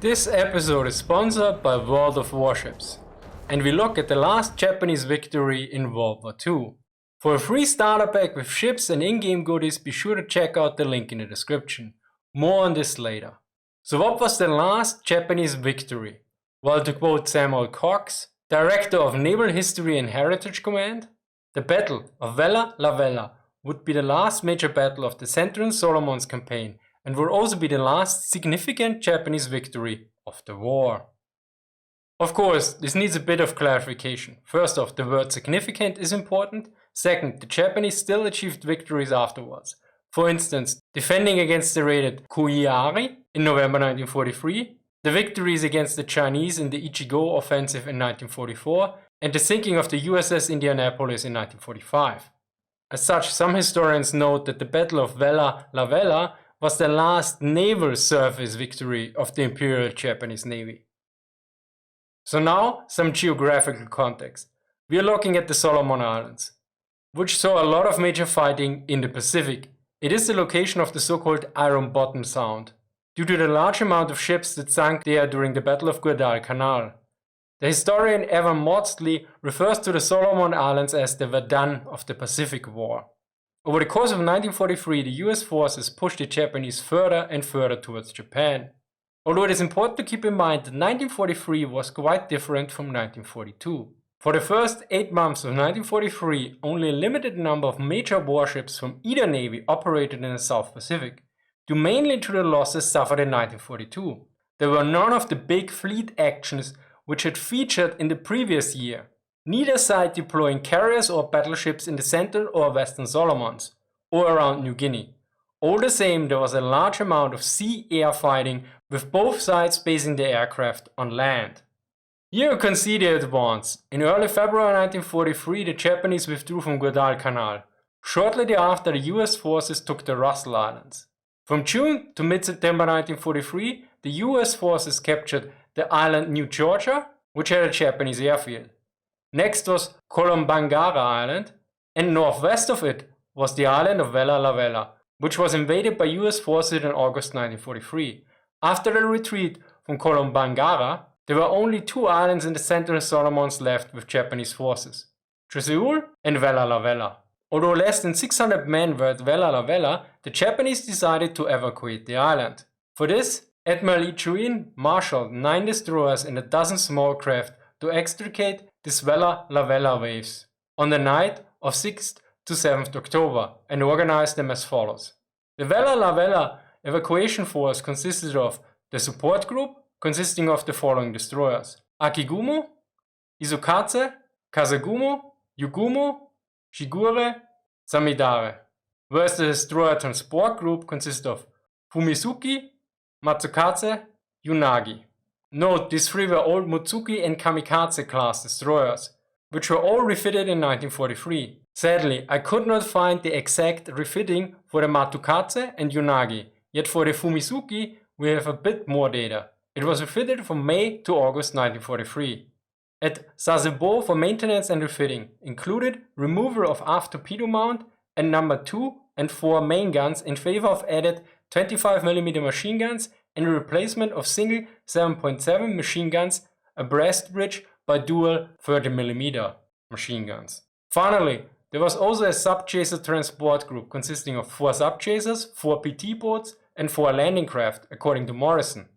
This episode is sponsored by World of Warships, and we look at the last Japanese victory in World War II. For a free starter pack with ships and in-game goodies, be sure to check out the link in the description. More on this later. So what was the last Japanese victory? Well, to quote Samuel Cox, Director of Naval History and Heritage Command, the Battle of Vella Lavella would be the last major battle of the Central Solomons campaign and would also be the last significant Japanese victory of the war. Of course, this needs a bit of clarification. First off, the word significant is important. Second, the Japanese still achieved victories afterwards. For instance, defending against the raided Koiari in November 1943, the victories against the Chinese in the Ichigo offensive in 1944, and the sinking of the USS Indianapolis in 1945. As such, some historians note that the Battle of Vella Lavella was the last naval surface victory of the Imperial Japanese Navy. So now, some geographical context. We are looking at the Solomon Islands, which saw a lot of major fighting in the Pacific. It is the location of the so-called Iron Bottom Sound, due to the large amount of ships that sank there during the Battle of Guadalcanal. The historian Evan Mawdsely refers to the Solomon Islands as the Verdun of the Pacific War. Over the course of 1943, the US forces pushed the Japanese further and further towards Japan. Although it is important to keep in mind that 1943 was quite different from 1942. For the first 8 months of 1943, only a limited number of major warships from either navy operated in the South Pacific, due mainly to the losses suffered in 1942. There were none of the big fleet actions which had featured in the previous year. Neither side deploying carriers or battleships in the Central or Western Solomons, or around New Guinea. All the same, there was a large amount of sea-air fighting, with both sides basing their aircraft on land. Here you can see the advance. In early February 1943, the Japanese withdrew from Guadalcanal. Shortly thereafter, the US forces took the Russell Islands. From June to mid-September 1943, the US forces captured the island New Georgia, which had a Japanese airfield. Next was Kolombangara Island, and northwest of it was the island of Vella Lavella, which was invaded by US forces in August 1943. After the retreat from Kolombangara, there were only 2 islands in the Central Solomons left with Japanese forces, Choiseul and Vella Lavella. Although less than 600 men were at Vella Lavella, the Japanese decided to evacuate the island. For this, Admiral Ichuin marshaled 9 destroyers and a dozen small craft to extricate these Vella Lavella waves on the night of 6th to 7th October and organized them as follows. The Vella Lavella evacuation force consisted of the support group, consisting of the following destroyers: Akigumo, Isokatse, Kasagumo, Yugumo, Shigure, Samidare, whereas the destroyer transport group consists of Fumizuki, Matsukatse, Yunagi. Note, these 3 were all Mutsuki and Kamikaze class destroyers, which were all refitted in 1943. Sadly, I could not find the exact refitting for the Matsukatse and Yunagi, yet for the Fumizuki we have a bit more data. It was refitted from May to August 1943. At Sasebo for maintenance and refitting included removal of aft torpedo mount and number 2 and 4 main guns in favor of added 25mm machine guns and replacement of single 7.7 machine guns, a breast bridge by dual 30mm machine guns. Finally, there was also a subchaser transport group consisting of 4 subchasers, 4 PT boats and 4 landing craft, according to Morison.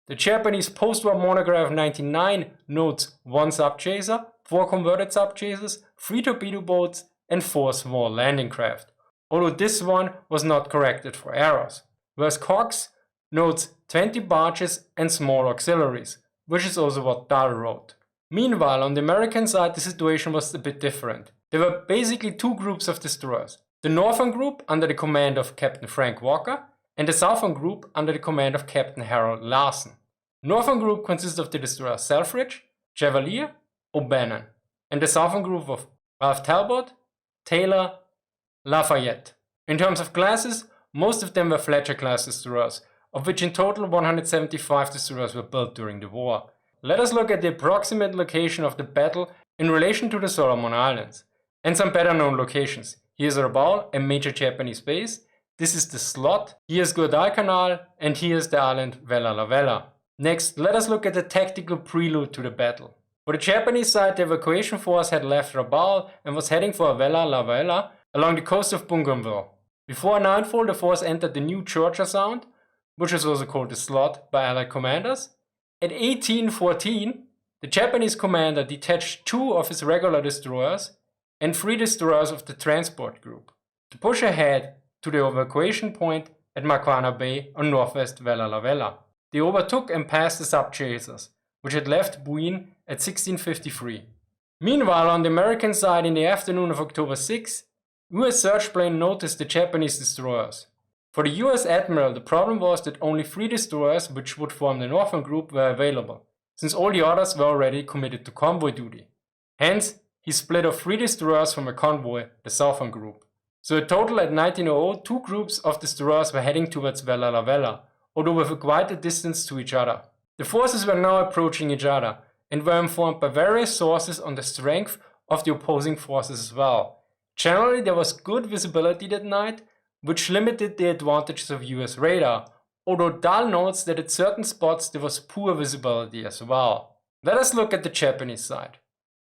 The Japanese post-war monograph 99 notes 1 subchaser, 4 converted subchasers, 3 torpedo boats and 4 small landing craft, although this one was not corrected for errors. Whereas Cox notes 20 barges and small auxiliaries, which is also what Dahl wrote. Meanwhile, on the American side, the situation was a bit different. There were basically 2 groups of destroyers. The northern group under the command of Captain Frank Walker, and the southern group under the command of Captain Harold Larson. Northern group consists of the destroyers Selfridge, Chevalier, O'Bannon, and the southern group of Ralph Talbot, Taylor, Lafayette. In terms of classes, most of them were Fletcher-class destroyers, of which in total 175 destroyers were built during the war. Let us look at the approximate location of the battle in relation to the Solomon Islands, and some better known locations. Here's Rabaul, a major Japanese base. This is the slot. Here's Guadalcanal, and here's the island Vella Lavella. Next, let us look at the tactical prelude to the battle. For the Japanese side, the evacuation force had left Rabaul and was heading for Vella Lavella along the coast of Bougainville. Before nightfall, the force entered the new Georgia Sound, which is also called the Slot by Allied commanders. At 1814, the Japanese commander detached 2 of his regular destroyers and 3 destroyers of the transport group to push ahead to the evacuation point at Makwana Bay on northwest Vella Lavella. They overtook and passed the subchasers, which had left Buin at 1653. Meanwhile, on the American side, in the afternoon of October 6, US searchplane noticed the Japanese destroyers. For the US admiral, the problem was that only 3 destroyers, which would form the northern group, were available, since all the others were already committed to convoy duty. Hence, he split off 3 destroyers from a convoy, the southern group. So in total at 1900, 2 groups of destroyers were heading towards Vella Lavella, although with quite a distance to each other. The forces were now approaching each other, and were informed by various sources on the strength of the opposing forces as well. Generally, there was good visibility that night, which limited the advantages of US radar, although Dahl notes that at certain spots there was poor visibility as well. Let us look at the Japanese side.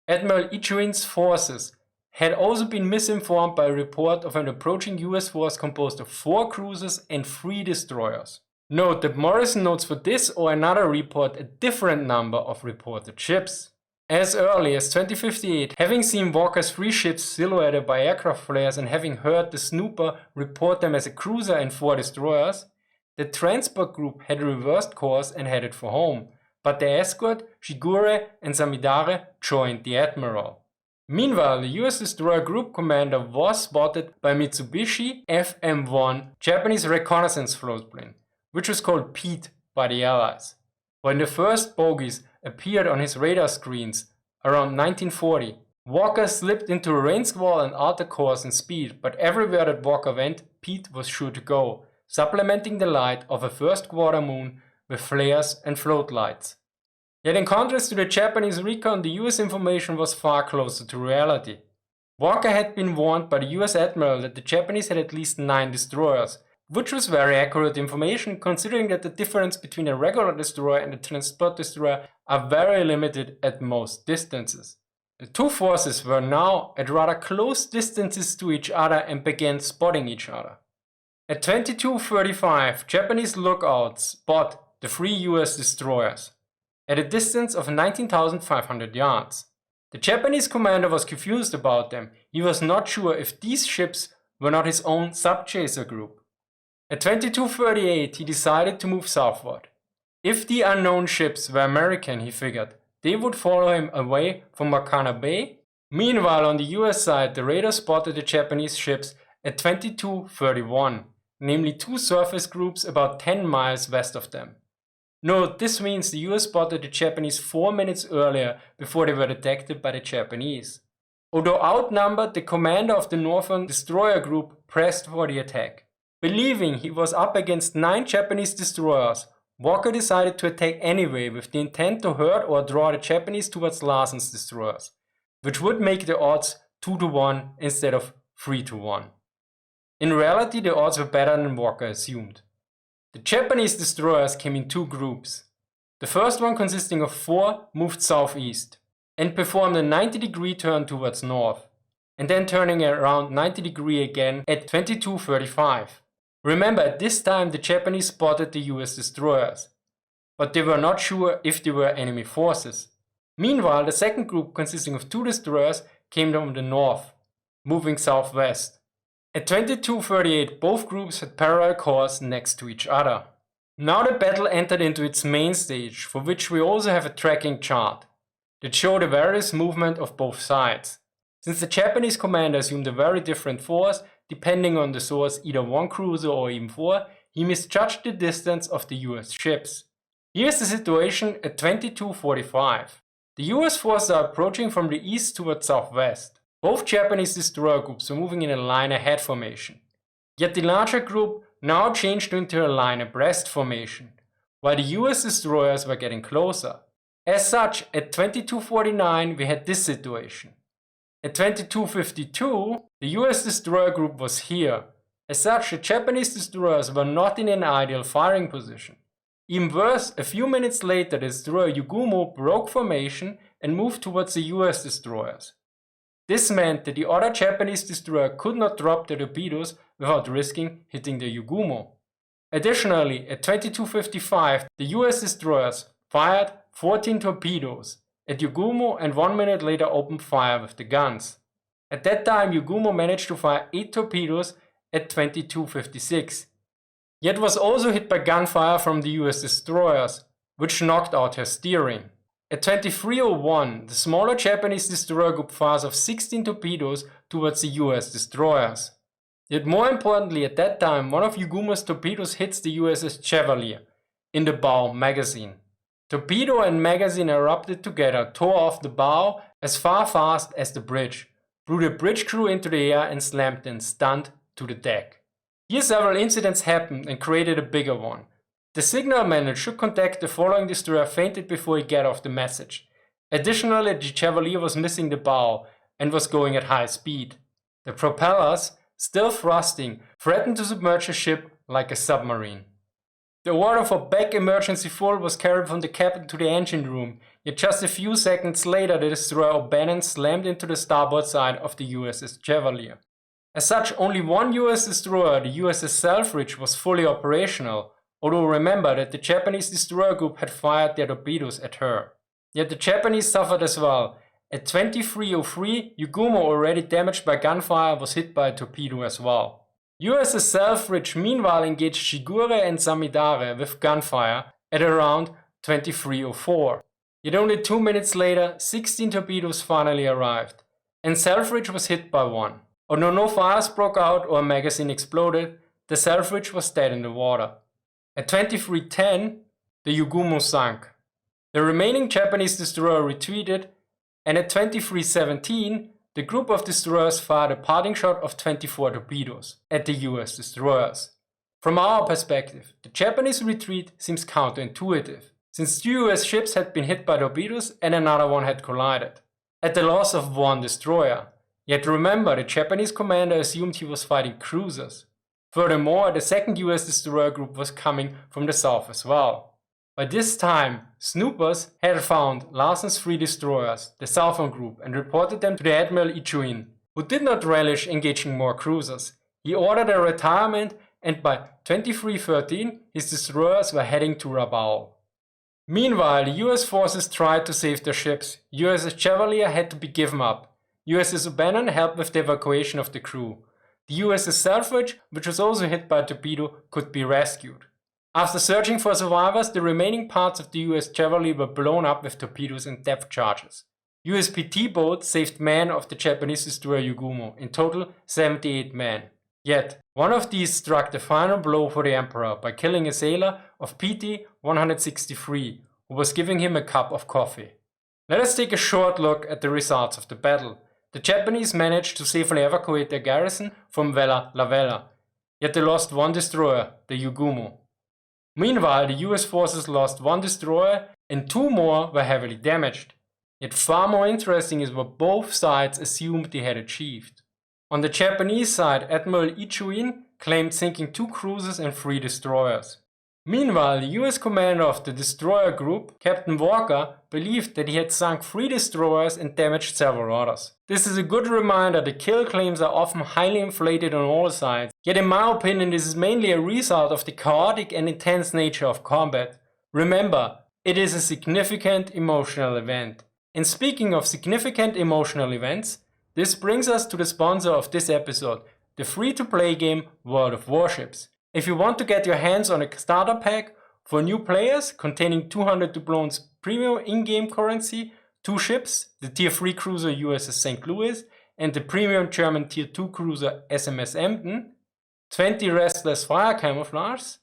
Admiral Ichuin's forces had also been misinformed by a report of an approaching US force composed of 4 cruisers and 3 destroyers. Note that Morison notes for this or another report a different number of reported ships. As early as 2058, having seen Walker's 3 ships silhouetted by aircraft flares and having heard the snooper report them as a cruiser and 4 destroyers, the transport group had reversed course and headed for home, but the escort, Shigure and Samidare, joined the admiral. Meanwhile, the US destroyer group commander was spotted by Mitsubishi FM-1 Japanese reconnaissance floatplane, which was called Pete by the Allies. When the first bogies appeared on his radar screens around 1940, Walker slipped into a rain squall and altered course and speed, but everywhere that Walker went, Pete was sure to go, supplementing the light of a first quarter moon with flares and floatlights. Yet in contrast to the Japanese recon, the US information was far closer to reality. Walker had been warned by the US admiral that the Japanese had at least 9 destroyers, which was very accurate information considering that the difference between a regular destroyer and a transport destroyer are very limited at most distances. The 2 forces were now at rather close distances to each other and began spotting each other. At 22:35, Japanese lookouts spot the 3 US destroyers at a distance of 19,500 yards. The Japanese commander was confused about them. He was not sure if these ships were not his own subchaser group. At 22:38, he decided to move southward. If the unknown ships were American, he figured, they would follow him away from Makwana Bay. Meanwhile, on the US side, the radar spotted the Japanese ships at 22:31, namely 2 surface groups about 10 miles west of them. Note, this means the US spotted the Japanese 4 minutes earlier before they were detected by the Japanese. Although outnumbered, the commander of the northern destroyer group pressed for the attack. Believing he was up against 9 Japanese destroyers, Walker decided to attack anyway with the intent to hurt or draw the Japanese towards Larsen's destroyers, which would make the odds 2-1 instead of 3-1. In reality, the odds were better than Walker assumed. The Japanese destroyers came in 2 groups. The first one, consisting of 4, moved southeast and performed a 90-degree turn towards north, and then turning around 90 degrees again at 22:35. Remember, at this time the Japanese spotted the US destroyers, but they were not sure if they were enemy forces. Meanwhile, the second group, consisting of 2 destroyers, came from the north, moving southwest. At 22:38, both groups had parallel course next to each other. Now the battle entered into its main stage, for which we also have a tracking chart that show the various movement of both sides. Since the Japanese commander assumed a very different force, depending on the source, either 1 cruiser or even 4, he misjudged the distance of the US ships. Here's the situation at 22:45. The US forces are approaching from the east towards southwest. Both Japanese destroyer groups were moving in a line ahead formation. Yet the larger group now changed into a line abreast formation, while the US destroyers were getting closer. As such, at 22:49 we had this situation. At 22:52, the US destroyer group was here. As such, the Japanese destroyers were not in an ideal firing position. Even worse, a few minutes later the destroyer Yugumo broke formation and moved towards the US destroyers. This meant that the other Japanese destroyer could not drop their torpedoes without risking hitting the Yugumo. Additionally, at 22:55, the US destroyers fired 14 torpedoes at Yugumo and 1 minute later opened fire with the guns. At that time, Yugumo managed to fire 8 torpedoes at 22:56, yet was also hit by gunfire from the US destroyers, which knocked out her steering. At 23:01, the smaller Japanese destroyer group fires of 16 torpedoes towards the US destroyers. Yet more importantly, at that time, one of Yugumo's torpedoes hits the USS Chevalier in the bow magazine. Torpedo and magazine erupted together, tore off the bow as fast as the bridge, blew the bridge crew into the air and slammed them stunned to the deck. Here several incidents happened and created a bigger one. The signal man that should contact the following destroyer fainted before he got off the message. Additionally, the Chevalier was missing the bow and was going at high speed. The propellers, still thrusting, threatened to submerge the ship like a submarine. The order for back emergency fuel was carried from the cabin to the engine room, yet just a few seconds later the destroyer O'Bannon slammed into the starboard side of the USS Chevalier. As such, only one US destroyer, the USS Selfridge, was fully operational, although remember that the Japanese destroyer group had fired their torpedoes at her. Yet the Japanese suffered as well. At 23:03, Yugumo, already damaged by gunfire, was hit by a torpedo as well. USS Selfridge meanwhile engaged Shigure and Samidare with gunfire at around 23:04. Yet only 2 minutes later, 16 torpedoes finally arrived, and Selfridge was hit by one. Although no fires broke out or a magazine exploded, the Selfridge was dead in the water. At 23:10, the Yugumo sank. The remaining Japanese destroyer retreated, and at 23:17, the group of destroyers fired a parting shot of 24 torpedoes at the US destroyers. From our perspective, the Japanese retreat seems counterintuitive, since 2 US ships had been hit by torpedoes and another one had collided, at the loss of one destroyer. Yet remember, the Japanese commander assumed he was fighting cruisers. Furthermore, the second US destroyer group was coming from the south as well. By this time, snoopers had found Larsen's 3 destroyers, the southern group, and reported them to the Admiral Ichuin, who did not relish engaging more cruisers. He ordered a retirement, and by 23:13, his destroyers were heading to Rabaul. Meanwhile, the US forces tried to save their ships. USS Chevalier had to be given up. USS O'Bannon helped with the evacuation of the crew. The USS Selfridge, which was also hit by a torpedo, could be rescued. After searching for survivors, the remaining parts of the US Chevalier were blown up with torpedoes and depth charges. USPT boats saved men of the Japanese destroyer Yugumo, in total 78 men. Yet, one of these struck the final blow for the Emperor by killing a sailor of PT 163, who was giving him a cup of coffee. Let us take a short look at the results of the battle. The Japanese managed to safely evacuate their garrison from Vella Lavella, yet they lost one destroyer, the Yugumo. Meanwhile, the US forces lost one destroyer and 2 more were heavily damaged. Yet far more interesting is what both sides assumed they had achieved. On the Japanese side, Admiral Ichuin claimed sinking 2 cruisers and 3 destroyers. Meanwhile, the US commander of the destroyer group, Captain Walker, believed that he had sunk 3 destroyers and damaged several others. This is a good reminder that kill claims are often highly inflated on all sides, yet in my opinion this is mainly a result of the chaotic and intense nature of combat. Remember, it is a significant emotional event. And speaking of significant emotional events, this brings us to the sponsor of this episode, the free-to-play game World of Warships. If you want to get your hands on a starter pack for new players containing 200 doubloons premium in-game currency, 2 ships, the Tier 3 cruiser USS St. Louis and the premium German Tier 2 cruiser SMS Emden, 20 restless fire camouflages,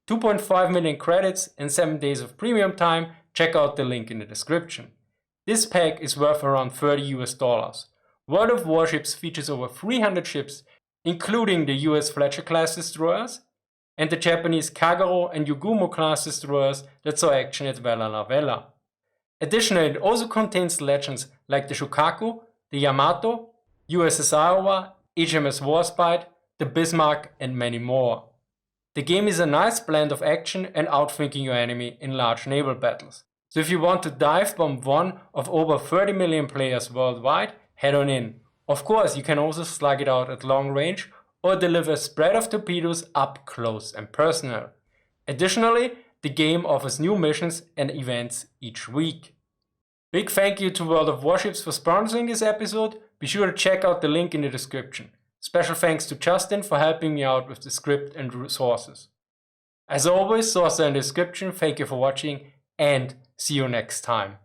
2.5 million credits and 7 days of premium time, check out the link in the description. This pack is worth around $30 US. World of Warships features over 300 ships, including the US Fletcher class destroyers and the Japanese Kagero and Yugumo class destroyers that saw action at Vella Lavella. Additionally, it also contains legends like the Shokaku, the Yamato, USS Iowa, HMS Warspite, the Bismarck and many more. The game is a nice blend of action and outthinking your enemy in large naval battles. So if you want to dive bomb one of over 30 million players worldwide, head on in. Of course, you can also slug it out at long range or deliver a spread of torpedoes up close and personal. Additionally, the game offers new missions and events each week. Big thank you to World of Warships for sponsoring this episode. Be sure to check out the link in the description. Special thanks to Justin for helping me out with the script and resources. As always, sources in the description. Thank you for watching and see you next time.